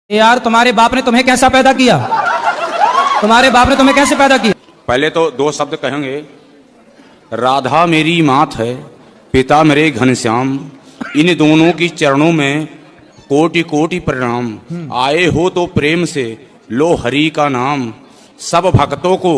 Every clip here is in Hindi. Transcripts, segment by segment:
यार तुम्हारे बाप ने तुम्हें कैसा पैदा किया? तुम्हारे बाप ने तुम्हें कैसे पैदा किया? पहले तो दो शब्द कहेंगे। राधा मेरी मात है, पिता मेरे घनश्याम, इन दोनों की चरणों में कोटि कोटि प्रणाम। आए हो तो प्रेम से लो हरि का नाम, सब भक्तों को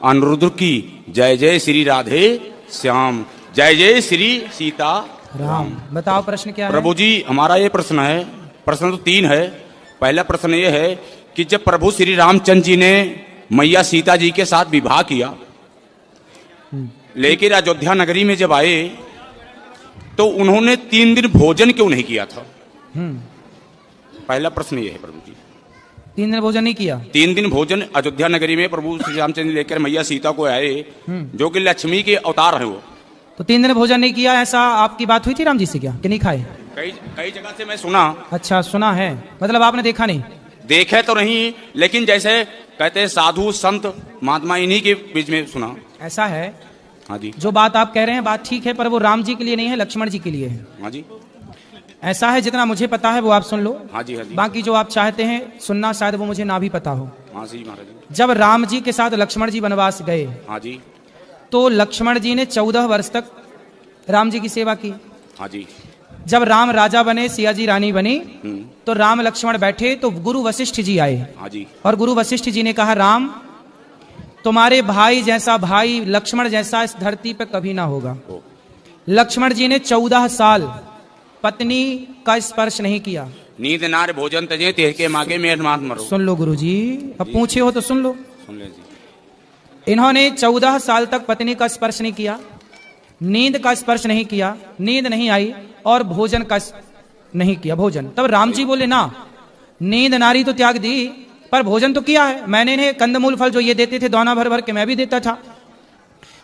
अनुरुद्ध की जय जय श्री राधे श्याम, जय जय श्री सीता राम। बताओ प्रश्न क्या है? प्रभु जी हमारा ये प्रश्न है, प्रश्न तो तीन है। पहला प्रश्न ये है कि जब प्रभु श्री रामचंद्र जी ने मैया सीता जी के साथ विवाह किया, लेकिन अयोध्या नगरी में जब आए तो उन्होंने 3 दिन भोजन क्यों नहीं किया था? पहला प्रश्न ये है प्रभु जी। 3 दिन भोजन नहीं किया? 3 दिन भोजन अयोध्या नगरी में प्रभु श्री रामचंद्र लेकर मैया सीता को आए, जो कि लक्ष्मी के अवतार है वो। तो 3 दिन भोजन नहीं किया, ऐसा आपकी बात हुई थी राम जी से क्या कि नहीं खाए? कई जगह से मैं सुना। अच्छा सुना है, मतलब आपने देखा नहीं? देखे तो नहीं, लेकिन जैसे कहते हैं साधु संत महात्मा इन्हीं के बीच में सुना। ऐसा है? हाँ जी। जो बात आप कह रहे हैं बात ठीक है, पर वो राम जी के लिए नहीं है, लक्ष्मण जी के लिए है। हाँ जी। ऐसा है, जितना मुझे पता है वो आप सुन लो। हाँ जी, हाँ जी। बाकी जो आप चाहते हैं सुनना शायद वो मुझे ना भी पता हो। हाँ जी महाराज। जब राम जी के साथ लक्ष्मण जी वनवास गए, हाँ जी, तो लक्ष्मण जी ने 14 वर्ष तक राम जी की सेवा की। हाँ जी। जब राम राजा बने, सिया जी रानी बनी, तो राम लक्ष्मण बैठे तो गुरु वशिष्ठ जी आए। हाँ जी। और गुरु वशिष्ठ जी ने कहा, राम तुम्हारे भाई जैसा भाई लक्ष्मण जैसा इस धरती पे कभी ना होगा। लक्ष्मण जी ने 14 साल पत्नी का स्पर्श नहीं किया। नींद नार भोजन तजे तेह के मागे मेर मात मरो। सुन लो गुरु जी, अब पूछे हो तो सुन लो। सुन ले जी। इन्होंने 14 साल तक पत्नी का स्पर्श नहीं किया, नींद का स्पर्श नहीं किया, नींद नहीं आई, और भोजन का नहीं किया भोजन। तब राम जी बोले, ना नींद नारी तो त्याग दी, पर भोजन तो किया है मैंने। इन्हें कंदमूल फल जो ये देते थे दौना भर भर के, मैं भी देता था।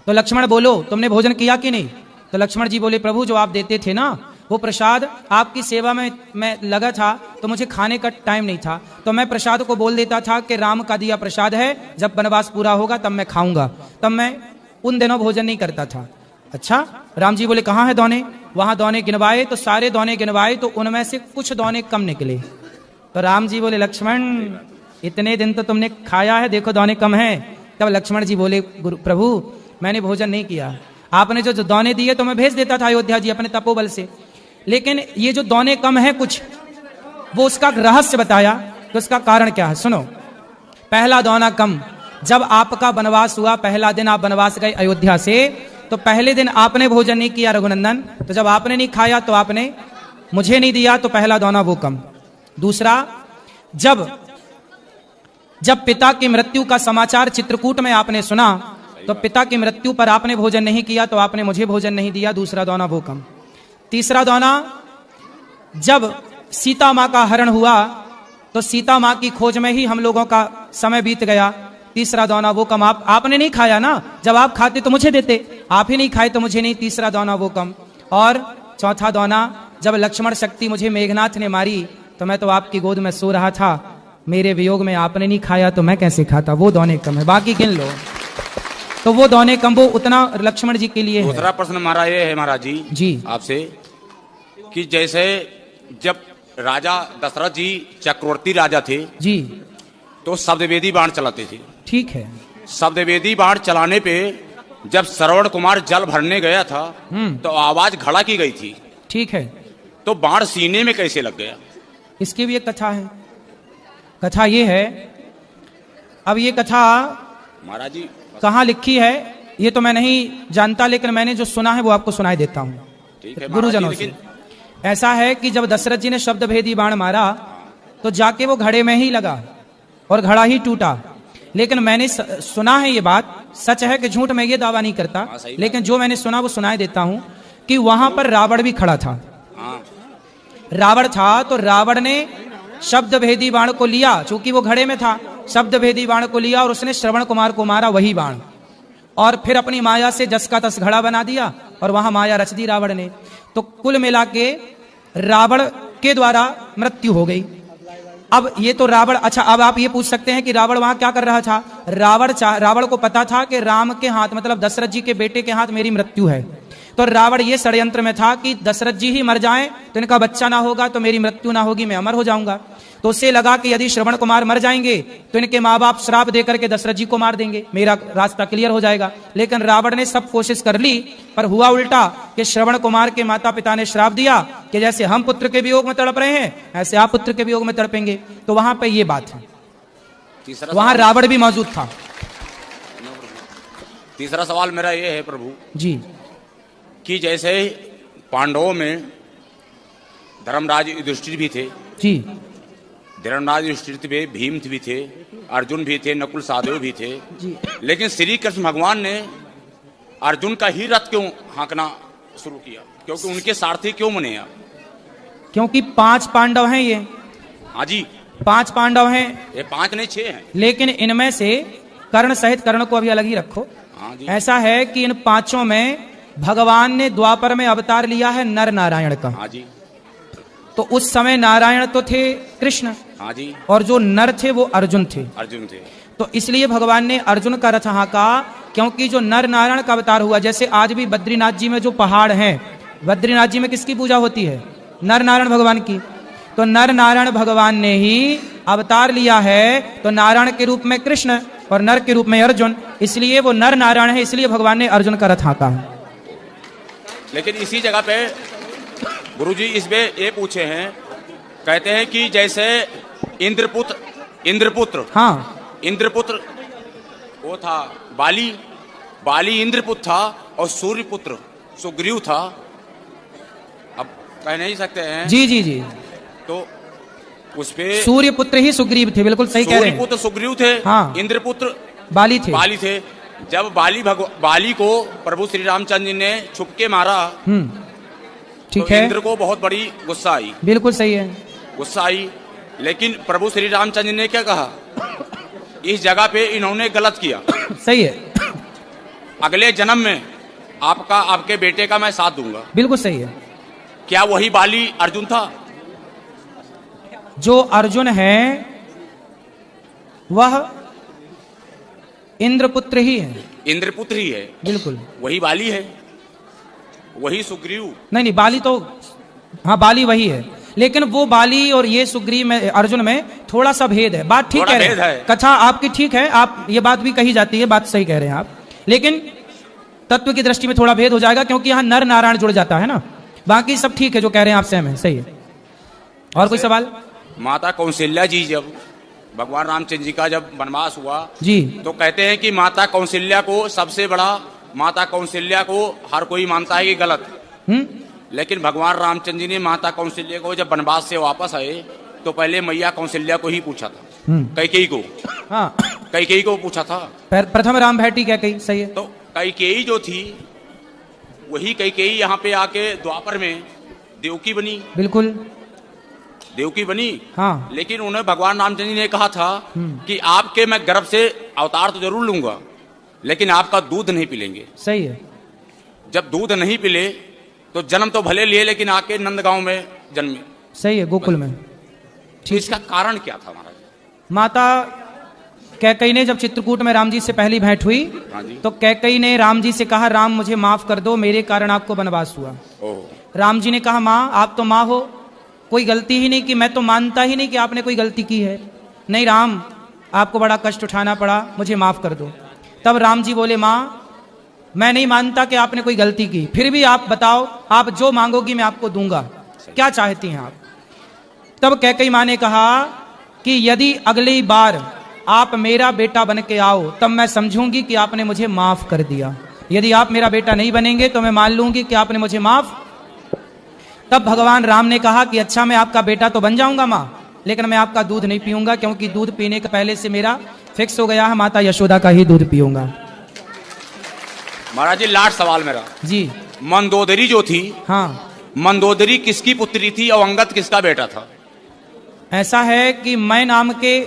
तो लक्ष्मण बोलो, तुमने भोजन किया कि नहीं? तो लक्ष्मण जी बोले, प्रभु जो आप देते थे ना वो प्रसाद, आपकी सेवा में मैं लगा था तो मुझे खाने का टाइम नहीं था, तो मैं प्रसाद को बोल देता था कि राम का दिया प्रसाद है, जब वनवास पूरा होगा तब मैं खाऊंगा। तब मैं उन दिनों भोजन नहीं करता था। अच्छा, राम जी बोले कहाँ है दौने? वहां दौने गिनवाए तो सारे दौने गिनवाए तो उनमें से कुछ दौने कम निकले। तो राम जी बोले, लक्ष्मण इतने दिन तो तुमने खाया है, देखो दौने कम है। तब लक्ष्मण जी बोले, प्रभु मैंने भोजन नहीं किया, आपने जो दौने दिए तो मैं भेज देता था अयोध्या जी अपने तपोबल से, लेकिन ये जो दौने कम है कुछ, वो उसका रहस्य बताया। तो उसका कारण क्या है सुनो। पहला दौना कम, जब आपका वनवास हुआ, पहला दिन आप वनवास गए अयोध्या से, तो पहले दिन आपने भोजन नहीं किया रघुनंदन, तो जब आपने नहीं खाया तो आपने मुझे नहीं दिया, तो पहला दौना वो कम। दूसरा, जब पिता की मृत्यु का समाचार चित्रकूट में आपने सुना, तो पिता की मृत्यु पर आपने भोजन नहीं किया, तो आपने मुझे भोजन नहीं दिया, दूसरा दौना वो कम। तीसरा दौना, जब सीता माँ का हरण हुआ तो सीता माँ की खोज में ही हम लोगों का समय बीत गया, तीसरा दौना वो कम। आपने नहीं खाया ना, जब आप खाते तो मुझे देते, आप ही नहीं खाए तो मुझे नहीं, तीसरा दौना वो कम। और चौथा दौना, जब लक्ष्मण शक्ति मुझे मेघनाथ ने मारी तो मैं तो आपकी गोद में सो रहा था, मेरे वियोग में आपने नहीं खाया तो मैं कैसे खाता, वो दौने कम है। बाकी गिन लो, तो वो दौने कम, वो उतना लक्ष्मण जी के लिए है। दूसरा प्रश्न हमारा ये है महाराज जी आपसे, कि जैसे जब राजा दशरथ जी चक्रवर्ती राजा थे जी, तो शब्दवेदी बाण चलाते थे। ठीक है। शब्दवेदी बाण चलाने पे जब श्रवण कुमार जल भरने गया था तो आवाज खड़ा की गई थी। ठीक है। तो बाण सीने में कैसे लग गया? इसकी भी एक कथा है। कथा ये है, अब ये कथा महाराज जी कहाँ लिखी है ये तो मैं नहीं जानता, लेकिन मैंने जो सुना है वो आपको सुनाई देता हूँ गुरुजनों से। ऐसा है कि जब दशरथ जी ने शब्द भेदी बाण मारा तो जाके वो घड़े में ही लगा और घड़ा ही टूटा। लेकिन मैंने सुना है, ये बात सच है कि झूठ, मैं ये दावा नहीं करता, लेकिन जो मैंने सुना वो सुनाई देता हूं कि वहां पर रावण भी खड़ा था। रावण था तो रावण ने शब्द भेदी बाण को लिया, चूंकि वो घड़े में था, शब्द भेदी बाण को लिया और उसने श्रवण कुमार को मारा वही बाण, और फिर अपनी माया से जस का तस घड़ा बना दिया और वहां माया रच दी रावण ने। तो कुल मिला के रावण के द्वारा मृत्यु हो गई। अब ये तो रावण, अच्छा अब आप ये पूछ सकते हैं कि रावण वहां क्या कर रहा था? रावण को पता था कि राम के हाथ, मतलब दशरथ जी के बेटे के हाथ मेरी मृत्यु है, तो रावण ये षड्यंत्र में था कि दशरथ जी ही मर जाएं तो इनका बच्चा ना होगा तो मेरी मृत्यु ना होगी, मैं अमर हो जाऊंगा। तो उससे लगा कि यदि श्रवण कुमार मर जाएंगे तो इनके माँ बाप श्राप देकर के दशरथ जी को मार देंगे, मेरा रास्ता क्लियर हो जाएगा। लेकिन रावण ने सब कोशिश कर ली, पर हुआ उल्टा कि श्रवण कुमार के माता पिता ने श्राप दिया कि जैसे हम पुत्र के वियोग में तड़प रहे हैं ऐसे आप पुत्र के वियोग में तड़पेंगे। तो वहां पर यह बात है, वहां रावण भी मौजूद था। तीसरा सवाल मेरा ये है प्रभु जी कि जैसे पांडवों में धर्मराज युधिष्ठिर भी थे, जी धर्मराज युधिष्ठिर भी, भीम भी थे, अर्जुन भी थे, नकुल सहदेव भी थे जी। लेकिन श्री कृष्ण भगवान ने अर्जुन का ही रथ क्यों हाँकना शुरू किया, क्योंकि उनके सारथी क्यों बने आप? क्योंकि 5 पांडव हैं ये। हाँ जी, 5 पांडव हैं, ये 5 नहीं 6 हैं। लेकिन इनमें से कर्ण सहित कर्ण को अभी अलग ही रखो। हाँ जी, ऐसा है कि इन 5 में भगवान ने द्वापर में अवतार लिया है नर नारायण का। हाँ जी, तो उस समय नारायण तो थे कृष्ण, हाँ जी, और जो नर थे वो अर्जुन थे। अर्जुन थे। तो इसलिए भगवान ने अर्जुन का रथ हाँका, क्योंकि जो नर नारायण का अवतार हुआ, जैसे आज भी बद्रीनाथ जी में जो पहाड़ हैं, बद्रीनाथ जी में किसकी पूजा होती है? नर नारायण भगवान की। तो नर नारायण भगवान ने ही अवतार लिया है, तो नारायण के रूप में कृष्ण और नर के रूप में अर्जुन, इसलिए वो नर नारायण है, इसलिए भगवान ने अर्जुन का रथ हाँका है। लेकिन इसी जगह पे गुरुजी इसमें ये पूछे हैं, कहते हैं कि जैसे इंद्रपुत्र हाँ, इंद्रपुत्र वो था बाली इंद्रपुत्र था और सूर्यपुत्र सुग्रीव था। अब कह नहीं सकते हैं जी जी जी, तो उस पे सूर्य पुत्र ही सुग्रीव थे, बिल्कुल सही कह रहे हैं। सूर्यपुत्र सुग्रीव थे, हाँ। इंद्रपुत्र बाली थे। जब बाली को प्रभु श्री रामचंद्र जी ने छुप के मारा, ठीक तो है, इंद्र को बहुत बड़ी गुस्सा आई, बिल्कुल सही है, गुस्सा आई। लेकिन प्रभु श्री रामचंद्र जी ने क्या कहा, इस जगह पे इन्होंने गलत किया, सही है, अगले जन्म में आपके बेटे का मैं साथ दूंगा। बिल्कुल सही है। क्या वही बाली अर्जुन था? जो अर्जुन है वह इंद्रपुत्र ही है, इंद्रपुत्र ही है, बिल्कुल। वही बाली है, वही सुग्रीव नहीं, बाली तो हाँ, बाली वही है, लेकिन वो बाली और ये सुग्रीव में, अर्जुन में थोड़ा सा भेद है। बात ठीक कह रहे हैं, कथा आपकी ठीक है, आप ये बात भी कही जाती है, बात सही कह रहे हैं आप, लेकिन तत्व की दृष्टि में थोड़ा भेद हो जाएगा, क्योंकि यहाँ नर नारायण जुड़ जाता है ना। बाकी सब ठीक है, जो कह रहे हैं आप सहम है, सही है। और कोई सवाल? माता कौशल्या जी, जब भगवान रामचंद्र जी का जब वनवास हुआ जी, तो कहते हैं कि माता कौशल्या को सबसे बड़ा, माता कौशल्या को हर कोई मानता है कि गलत, लेकिन भगवान रामचंद्र जी ने माता कौशल्या को जब वनवास से वापस आए तो पहले मैया कौशल्या को ही पूछा था, कैकेयी को। हाँ, कैकेयी को पूछा था, प्रथम राम भैटी कैकेयी, सही है। तो कैकेयी जो थी वही कैकेयी यहाँ पे आके द्वापर में देवकी बनी, बिल्कुल देवकी बनी। हाँ, लेकिन उन्हें भगवान रामचंद्र जी ने कहा था कि आपके मैं गर्भ से अवतार तो जरूर लूंगा, लेकिन आपका दूध नहीं पिलेंगे। सही है। जब दूध नहीं पिले तो जन्म तो भले लिए, लेकिन आके नंदगांव में जन्मे। सही है, गोकुल में। ठीक, इसका कारण क्या था महाराज? माता कैकेयी ने जब चित्रकूट में राम जी से पहली भेंट हुई, हाँ जी, तो कैकेयी ने राम जी से कहा, राम मुझे माफ कर दो, मेरे कारण आपको वनवास हुआ। राम जी ने कहा, माँ आप तो माँ हो, कोई गलती ही नहीं की, मैं तो मानता ही नहीं कि आपने कोई गलती की है। नहीं राम, आपको बड़ा कष्ट उठाना पड़ा, मुझे माफ कर दो। तब राम जी बोले, माँ मैं नहीं मानता कि आपने कोई गलती की, फिर भी आप बताओ, आप जो मांगोगी मैं आपको दूंगा, क्या चाहती हैं आप? तब कैकेयी माँ ने कहा कि यदि अगली बार आप मेरा बेटा बन के आओ तब मैं समझूंगी कि आपने मुझे माफ कर दिया, यदि आप मेरा बेटा नहीं बनेंगे तो मैं मान लूंगी कि आपने मुझे माफ। तब भगवान राम ने कहा कि अच्छा मैं आपका बेटा तो बन जाऊंगा माँ, लेकिन मैं आपका दूध नहीं पीऊंगा, क्योंकि दूध पीने का पहले से मेरा फिक्स हो गया है, माता यशोदा का ही दूध पीऊंगा। महाराज जी लास्ट सवाल मेरा जी, मंदोदरी जो थी, हाँ, मंदोदरी किसकी पुत्री थी और अंगद किसका बेटा था? ऐसा है कि मैं नाम के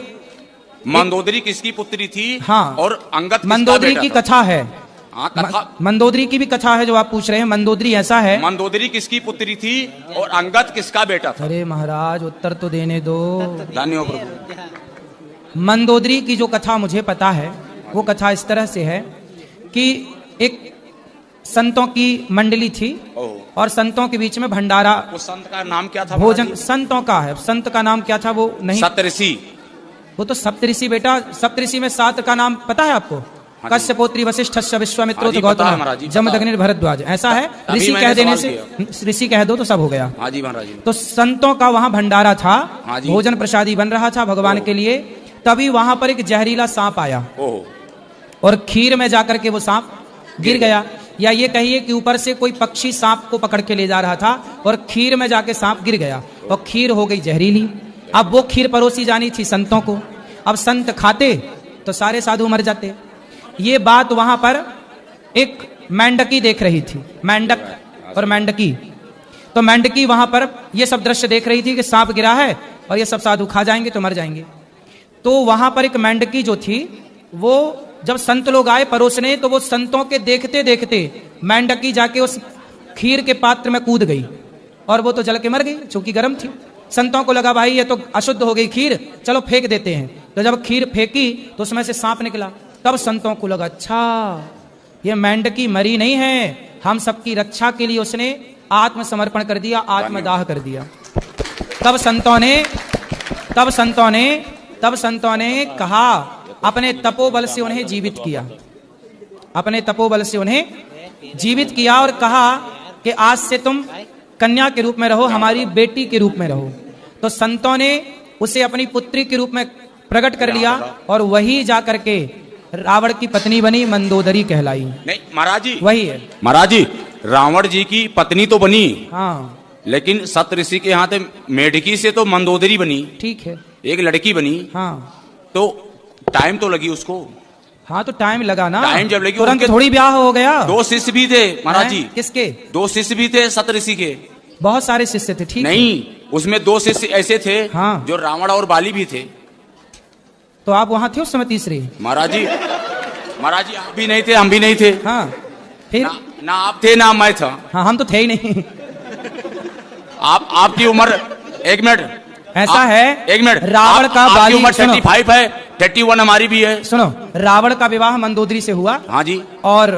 मंदोदरी किसकी पुत्री थी? हाँ, और अंगद किसका मंदोदरी बेटा की था? कथा है। हाँ, कथा मंदोदरी की भी कथा है जो आप पूछ रहे हैं। मंदोदरी ऐसा है, मंदोदरी किसकी पुत्री थी और अंगद किसका बेटा था? अरे महाराज उत्तर तो देने दो। धन्यवाद प्रभु। मंदोदरी की जो कथा मुझे पता है, वो कथा इस तरह से है कि एक संतों की मंडली थी ओह। और संतों के बीच में भंडारा, वो संत का नाम क्या था? भोजन संतों का है। संत का नाम क्या था वो नहीं, सप्तऋषि। वो तो सप्तऋषि बेटा, सप्तऋषि में 7 का नाम पता है आपको? हाँ जी। कश्यपोत्री वशिष्ठस्य विश्वामित्रो हाँ जी, पता है महाराज जी, गौतम पता है। जमदग्नि भरद्वाज, ऐसा है। तभी ऋषि मैंने कह देने सवाल से, ऋषि कह दो तो सब हो गया। हाँ जी महाराज जी। तो संतों का वहां भंडारा था, हाँ जी। भोजन प्रसादी बन रहा था भगवान के लिए। तभी वहां पर एक जहरीला सांप आया ओह। और खीर में जाकर के वो सांप गिर गया, या ये कहिए कि ऊपर से कोई पक्षी सांप को पकड़ के ले जा रहा था और खीर में जाके सांप गिर गया और खीर हो गई जहरीली। अब वो खीर परोसी जानी थी संतों को, अब संत खाते तो सारे साधु मर जाते। ये बात वहां पर एक मेंढकी देख रही थी, मेंढक और मेंढकी। तो मेंढकी वहां पर ये सब दृश्य देख रही थी कि सांप गिरा है और ये सब साधु खा जाएंगे तो मर जाएंगे। तो वहां पर एक मेंढकी जो थी, वो जब संत लोग आए परोसने, तो वो संतों के देखते देखते मेंढकी जाके उस खीर के पात्र में कूद गई और वो तो जल के मर गई, चूंकि गर्म थी। संतों को लगा भाई ये तो अशुद्ध हो गई खीर, चलो फेंक देते हैं। तो जब खीर फेंकी तो उसमें से सांप निकला। तब संतों को लगा अच्छा ये मेंढकी मरी नहीं है, हम सबकी रक्षा के लिए उसने आत्मसमर्पण कर दिया, आत्मदाह कर दिया। तब संतों ने कहा, अपने तपोबल से उन्हें जीवित किया, अपने तपोबल से उन्हें जीवित किया और कहा कि आज से तुम कन्या के रूप में रहो, हमारी बेटी के रूप में रहो। तो संतों ने उसे अपनी पुत्री के रूप में प्रकट कर लिया और वही जाकर के रावण की पत्नी बनी, मंदोदरी कहलाई। नहीं महाराज जी, वही है महाराज जी, रावण जी की पत्नी तो बनी, हाँ लेकिन सप्तऋषि के यहाँ मेढकी से तो मंदोदरी बनी, ठीक है, एक लड़की बनी। हाँ तो टाइम तो लगी उसको। हाँ तो टाइम लगा ना, टाइम जब लगी, तुरंत उनके थोड़ी ब्याह हो गया। 2 शिष्य भी थे महाराज जी, किसके? 2 शिष्य भी थे सप्तऋषि के। बहुत सारे शिष्य थे, ठीक है। नहीं, उसमें 2 शिष्य ऐसे थे हाँ। जो रावण और बाली भी थे। तो आप वहां थे उस समय तीसरी? महाराज जी आप भी नहीं थे, हम भी नहीं थे। हाँ फिर ना आप थे ना मैं था। हाँ हम तो थे ही नहीं। आपकी उम्र, एक मिनट, ऐसा है, एक मिनट, रावण का आपकी बाली, उम्र सुनो। 35 है, 31 हमारी भी है। सुनो, रावण का विवाह मंदोदरी से हुआ। हाँ जी। और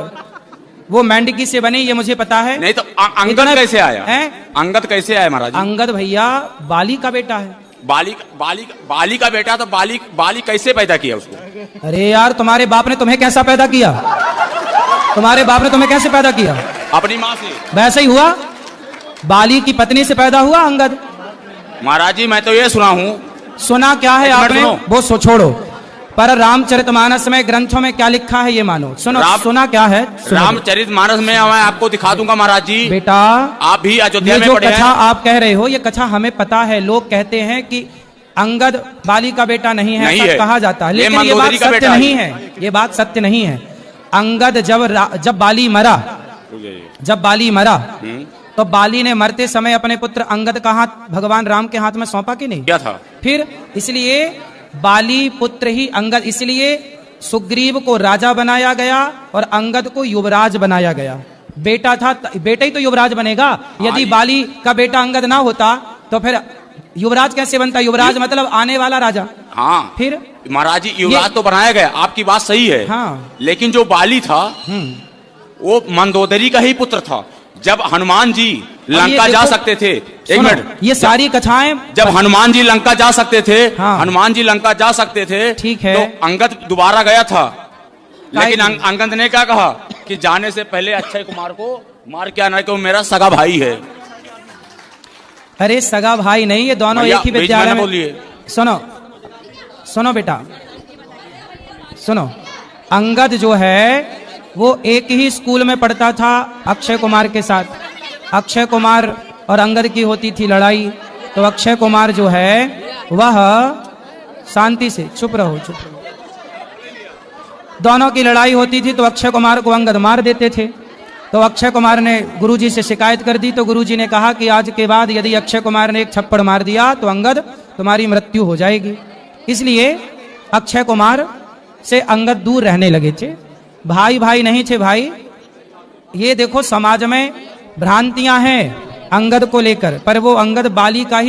वो मेंढकी से बनी, ये मुझे पता है। नहीं तो अंगद इतना- कैसे आया है? अंगद कैसे आया महाराज जी? अंगद भैया बाली का बेटा है। बाली का बेटा, तो बाली कैसे पैदा किया उसको? अरे यार, तुम्हारे बाप ने तुम्हें कैसा पैदा किया? तुम्हारे बाप ने तुम्हें कैसे पैदा किया? अपनी माँ से। वैसे ही हुआ, बाली की पत्नी से पैदा हुआ अंगद। महाराज जी मैं तो ये सुना हूँ। सुना क्या है एक मिनट आपने? सुनो। वो छोड़ो, पर रामचरितमानस में ग्रंथों में क्या लिखा है ये मानो। सुनो, सुना क्या है? सुनो रामचरितमानस में मैं आपको दिखा दूंगा महाराज जी। बेटा, आप भी अयोध्या ये में जो पढ़े कथा हैं। आप कह रहे हो, ये कथा हमें पता है। लोग कहते हैं कि अंगद बाली का बेटा नहीं है, नहीं ऐसा है। कहा जाता है, ये लेकिन ये बात मंदोदरी का सत्य बेटा नहीं है। ये बात सत्य नहीं है। अंगद जब बाली मरा, तो बाली ने मरते समय अपने पुत्र अंगद का हाथ भगवान राम के हाथ में सौंपा कि नहीं? क्या था? फिर इसलिए बाली पुत्र ही अंगद, इसलिए सुग्रीव को राजा बनाया गया और अंगद को युवराज बनाया गया। बेटा था, बेटा ही तो युवराज बनेगा। यदि बाली का बेटा अंगद ना होता तो फिर युवराज कैसे बनता? युवराज मतलब आने वाला राजा। हाँ फिर महाराज जी, युवराज तो बनाया गया, आपकी बात सही है। हाँ। लेकिन जो बाली था वो मंदोदरी का ही पुत्र था। जब हनुमान जी लंका जा सकते थे, एक मिनट, ये सारी कथाएं, जब हनुमान जी लंका जा सकते थे, हाँ। हनुमान जी लंका जा सकते थे, ठीक है। तो अंगद दोबारा गया था, लेकिन अंगद ने क्या कहा कि जाने से पहले अक्षय कुमार को मार क्या ना, क्यों मेरा सगा भाई है। अरे सगा भाई नहीं, ये दोनों भैया, एक ही बीच में विद्यालय ना में। बोलिए। सुनो बेटा, सुनो, अंगद जो है वो एक ही स्कूल में पढ़ता था अक्षय कुमार के साथ। अक्षय कुमार और अंगद की होती थी लड़ाई, तो अक्षय कुमार जो है वह, शांति से चुप रहो, दोनों की लड़ाई होती थी, तो अक्षय कुमार को अंगद मार देते थे। तो अक्षय कुमार ने गुरुजी से शिकायत कर दी, तो गुरुजी ने कहा कि आज के बाद यदि अक्षय कुमार ने एक थप्पड़ मार दिया तो अंगद तुम्हारी मृत्यु हो जाएगी। इसलिए अक्षय कुमार से अंगद दूर रहने लगे थे। भाई भाई नहीं थे भाई। ये देखो समाज में भ्रांतियां हैं अंगद को लेकर, पर वो अंगद बाली का ही